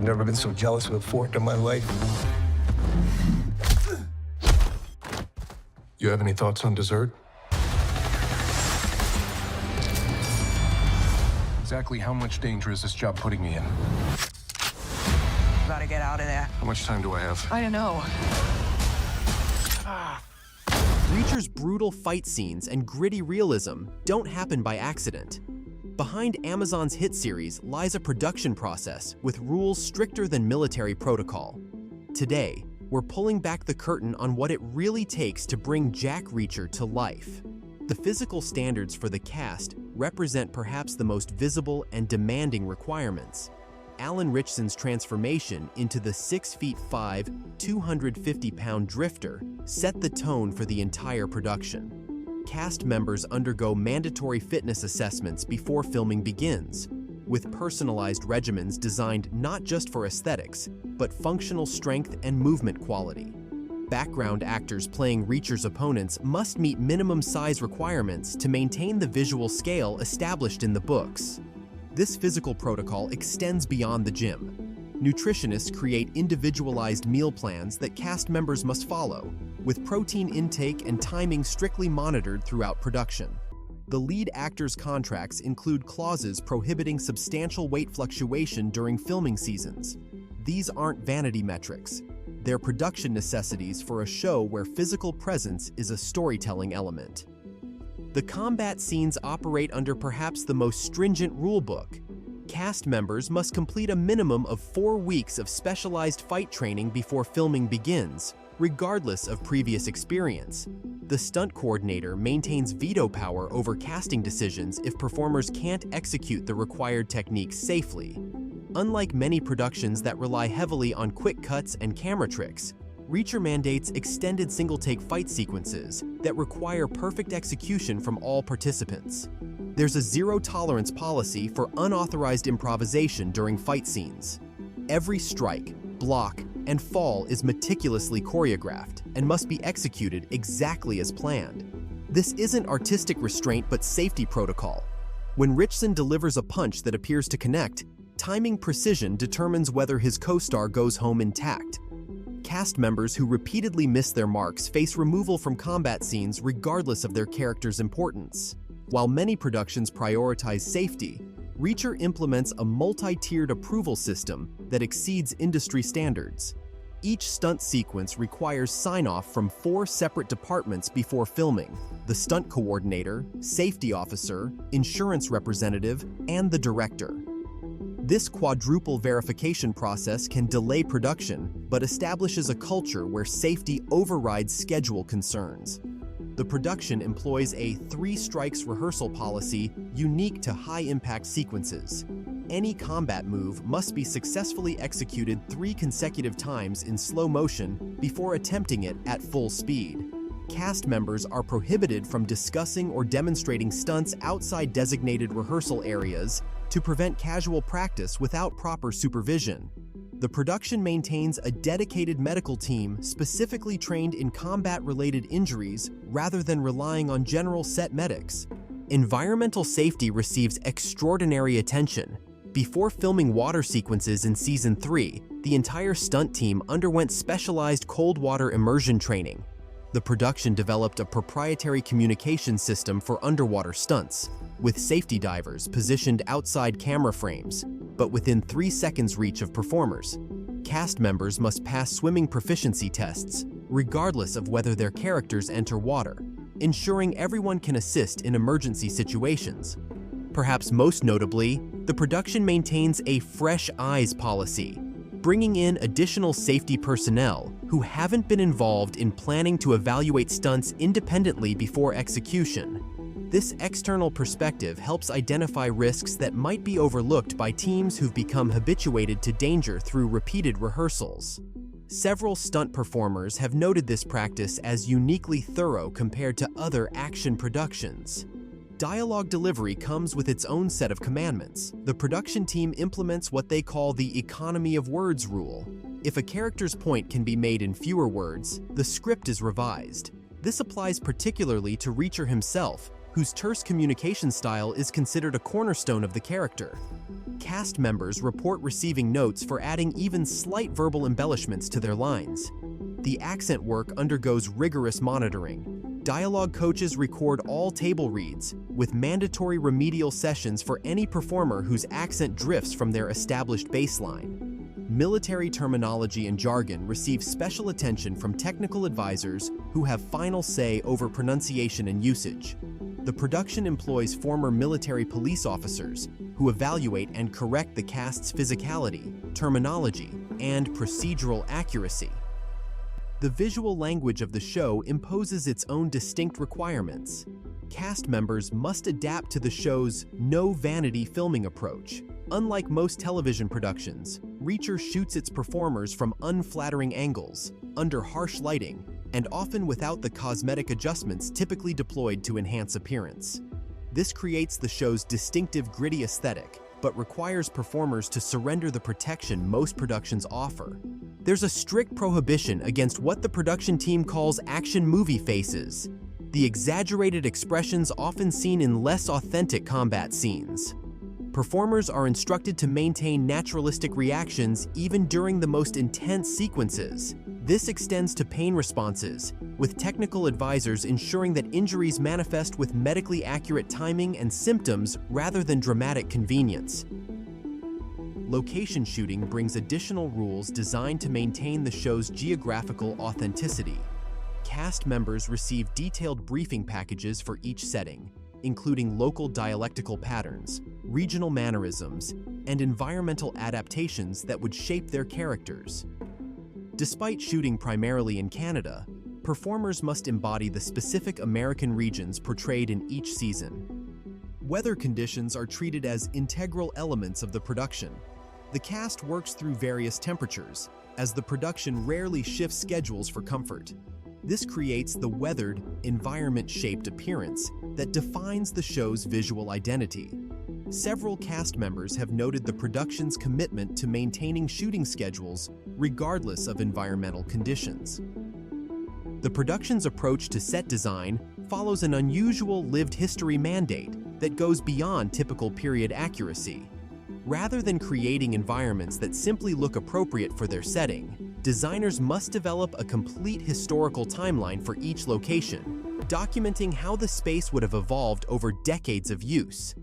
never been so jealous of a fork in my life. You have any thoughts on dessert? Exactly how much danger is this job putting me in? Gotta get out of there. How much time do I have? I don't know. Reacher's brutal fight scenes and gritty realism don't happen by accident. Behind Amazon's hit series lies a production process with rules stricter than military protocol. Today, we're pulling back the curtain on what it really takes to bring Jack Reacher to life. The physical standards for the cast represent perhaps the most visible and demanding requirements. Alan Ritchson's transformation into the 6'5", 250-pound drifter set the tone for the entire production. Cast members undergo mandatory fitness assessments before filming begins, with personalized regimens designed not just for aesthetics, but functional strength and movement quality. Background actors playing Reacher's opponents must meet minimum size requirements to maintain the visual scale established in the books. This physical protocol extends beyond the gym. Nutritionists create individualized meal plans that cast members must follow, with protein intake and timing strictly monitored throughout production. The lead actors' contracts include clauses prohibiting substantial weight fluctuation during filming seasons. These aren't vanity metrics. They're production necessities for a show where physical presence is a storytelling element. The combat scenes operate under perhaps the most stringent rulebook. Cast members must complete a minimum of 4 weeks of specialized fight training before filming begins, regardless of previous experience. The stunt coordinator maintains veto power over casting decisions if performers can't execute the required techniques safely. Unlike many productions that rely heavily on quick cuts and camera tricks, Reacher mandates extended single-take fight sequences that require perfect execution from all participants. There's a zero-tolerance policy for unauthorized improvisation during fight scenes. Every strike, block, and fall is meticulously choreographed and must be executed exactly as planned. This isn't artistic restraint but safety protocol. When Ritchson delivers a punch that appears to connect, timing precision determines whether his co-star goes home intact. Cast members who repeatedly miss their marks face removal from combat scenes regardless of their character's importance. While many productions prioritize safety, Reacher implements a multi-tiered approval system that exceeds industry standards. Each stunt sequence requires sign-off from 4 separate departments before filming: the stunt coordinator, safety officer, insurance representative, and the director. This quadruple verification process can delay production, but establishes a culture where safety overrides schedule concerns. The production employs a 3 strikes rehearsal policy unique to high-impact sequences. Any combat move must be successfully executed 3 consecutive times in slow motion before attempting it at full speed. Cast members are prohibited from discussing or demonstrating stunts outside designated rehearsal areas to prevent casual practice without proper supervision. The production maintains a dedicated medical team specifically trained in combat-related injuries rather than relying on general set medics. Environmental safety receives extraordinary attention. Before filming water sequences in Season 3, the entire stunt team underwent specialized cold water immersion training. The production developed a proprietary communication system for underwater stunts, with safety divers positioned outside camera frames, but within 3 seconds reach of performers. Cast members must pass swimming proficiency tests, regardless of whether their characters enter water, ensuring everyone can assist in emergency situations. Perhaps most notably, the production maintains a fresh eyes policy, bringing in additional safety personnel who haven't been involved in planning to evaluate stunts independently before execution. This external perspective helps identify risks that might be overlooked by teams who've become habituated to danger through repeated rehearsals. Several stunt performers have noted this practice as uniquely thorough compared to other action productions. Dialogue delivery comes with its own set of commandments. The production team implements what they call the economy of words rule. If a character's point can be made in fewer words, the script is revised. This applies particularly to Reacher himself, whose terse communication style is considered a cornerstone of the character. Cast members report receiving notes for adding even slight verbal embellishments to their lines. The accent work undergoes rigorous monitoring. Dialogue coaches record all table reads, with mandatory remedial sessions for any performer whose accent drifts from their established baseline. Military terminology and jargon receive special attention from technical advisors who have final say over pronunciation and usage. The production employs former military police officers who evaluate and correct the cast's physicality, terminology, and procedural accuracy. The visual language of the show imposes its own distinct requirements. Cast members must adapt to the show's no-vanity filming approach. Unlike most television productions, Reacher shoots its performers from unflattering angles, under harsh lighting, and often without the cosmetic adjustments typically deployed to enhance appearance. This creates the show's distinctive gritty aesthetic, but requires performers to surrender the protection most productions offer. There's a strict prohibition against what the production team calls action movie faces, the exaggerated expressions often seen in less authentic combat scenes. Performers are instructed to maintain naturalistic reactions even during the most intense sequences. This extends to pain responses, with technical advisors ensuring that injuries manifest with medically accurate timing and symptoms rather than dramatic convenience. Location shooting brings additional rules designed to maintain the show's geographical authenticity. Cast members receive detailed briefing packages for each setting, including local dialectical patterns, regional mannerisms, and environmental adaptations that would shape their characters. Despite shooting primarily in Canada, performers must embody the specific American regions portrayed in each season. Weather conditions are treated as integral elements of the production. The cast works through various temperatures, as the production rarely shifts schedules for comfort. This creates the weathered, environment-shaped appearance that defines the show's visual identity. Several cast members have noted the production's commitment to maintaining shooting schedules regardless of environmental conditions. The production's approach to set design follows an unusual lived history mandate that goes beyond typical period accuracy. Rather than creating environments that simply look appropriate for their setting, designers must develop a complete historical timeline for each location, documenting how the space would have evolved over decades of use.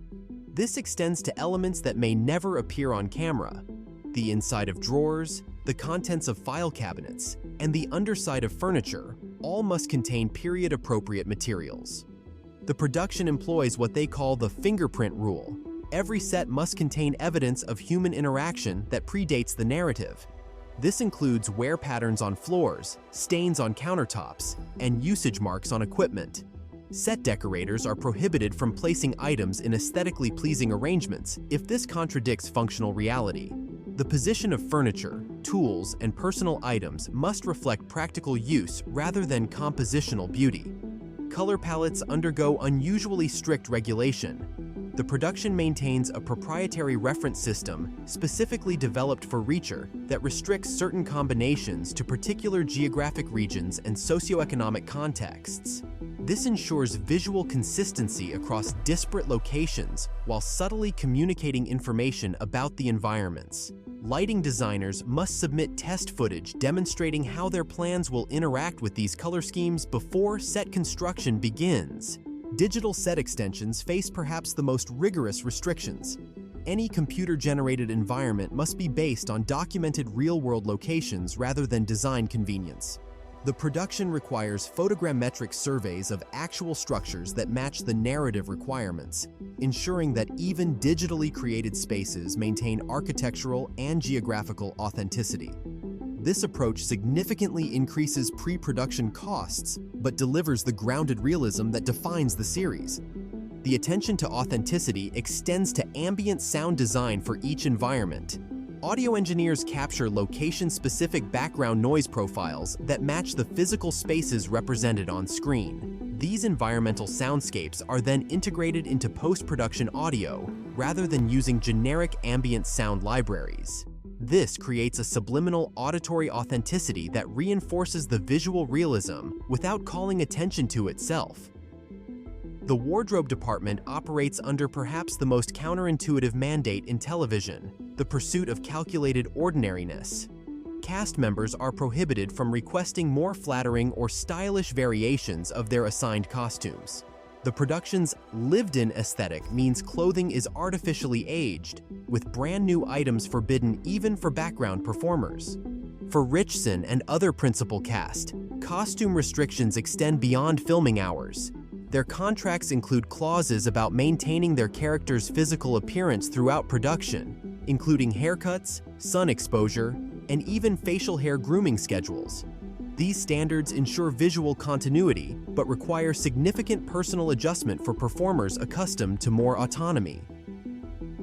This extends to elements that may never appear on camera. The inside of drawers, the contents of file cabinets, and the underside of furniture all must contain period-appropriate materials. The production employs what they call the fingerprint rule. Every set must contain evidence of human interaction that predates the narrative. This includes wear patterns on floors, stains on countertops, and usage marks on equipment. Set decorators are prohibited from placing items in aesthetically pleasing arrangements if this contradicts functional reality. The position of furniture, tools, and personal items must reflect practical use rather than compositional beauty. Color palettes undergo unusually strict regulation. The production maintains a proprietary reference system specifically developed for Reacher that restricts certain combinations to particular geographic regions and socioeconomic contexts. This ensures visual consistency across disparate locations while subtly communicating information about the environments. Lighting designers must submit test footage demonstrating how their plans will interact with these color schemes before set construction begins. Digital set extensions face perhaps the most rigorous restrictions. Any computer-generated environment must be based on documented real-world locations rather than design convenience. The production requires photogrammetric surveys of actual structures that match the narrative requirements, ensuring that even digitally created spaces maintain architectural and geographical authenticity. This approach significantly increases pre-production costs, but delivers the grounded realism that defines the series. The attention to authenticity extends to ambient sound design for each environment. Audio engineers capture location-specific background noise profiles that match the physical spaces represented on screen. These environmental soundscapes are then integrated into post-production audio rather than using generic ambient sound libraries. This creates a subliminal auditory authenticity that reinforces the visual realism without calling attention to itself. The wardrobe department operates under perhaps the most counterintuitive mandate in television, the pursuit of calculated ordinariness. Cast members are prohibited from requesting more flattering or stylish variations of their assigned costumes. The production's lived-in aesthetic means clothing is artificially aged, with brand new items forbidden even for background performers. For Ritchson and other principal cast, costume restrictions extend beyond filming hours. Their contracts include clauses about maintaining their characters' physical appearance throughout production, including haircuts, sun exposure, and even facial hair grooming schedules. These standards ensure visual continuity, but require significant personal adjustment for performers accustomed to more autonomy.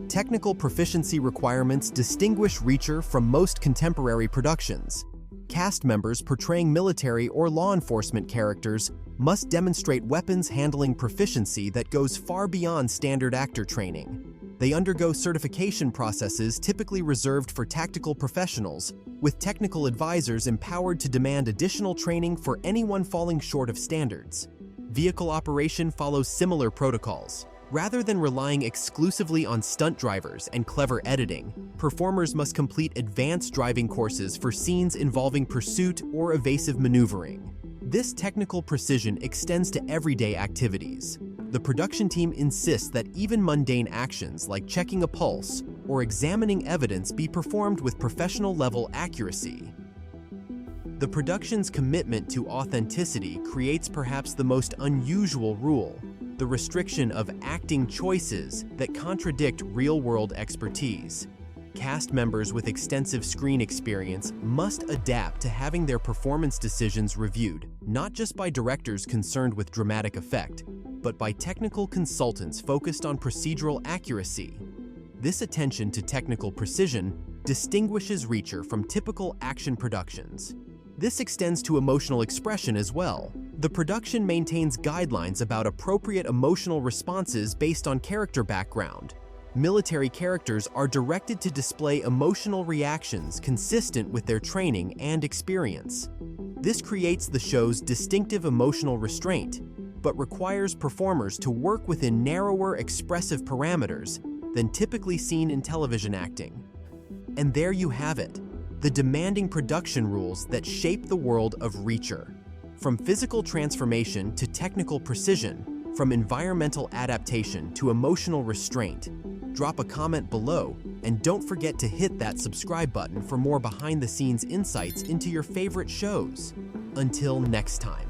Technical proficiency requirements distinguish Reacher from most contemporary productions. Cast members portraying military or law enforcement characters must demonstrate weapons handling proficiency that goes far beyond standard actor training. They undergo certification processes typically reserved for tactical professionals, with technical advisors empowered to demand additional training for anyone falling short of standards. Vehicle operation follows similar protocols. Rather than relying exclusively on stunt drivers and clever editing, performers must complete advanced driving courses for scenes involving pursuit or evasive maneuvering. This technical precision extends to everyday activities. The production team insists that even mundane actions like checking a pulse or examining evidence be performed with professional-level accuracy. The production's commitment to authenticity creates perhaps the most unusual rule: the restriction of acting choices that contradict real-world expertise. Cast members with extensive screen experience must adapt to having their performance decisions reviewed, not just by directors concerned with dramatic effect, but by technical consultants focused on procedural accuracy. This attention to technical precision distinguishes Reacher from typical action productions. This extends to emotional expression as well. The production maintains guidelines about appropriate emotional responses based on character background. Military characters are directed to display emotional reactions consistent with their training and experience. This creates the show's distinctive emotional restraint, but requires performers to work within narrower expressive parameters than typically seen in television acting. And there you have it, the demanding production rules that shape the world of Reacher. From physical transformation to technical precision, from environmental adaptation to emotional restraint. Drop a comment below, and don't forget to hit that subscribe button for more behind-the-scenes insights into your favorite shows. Until next time.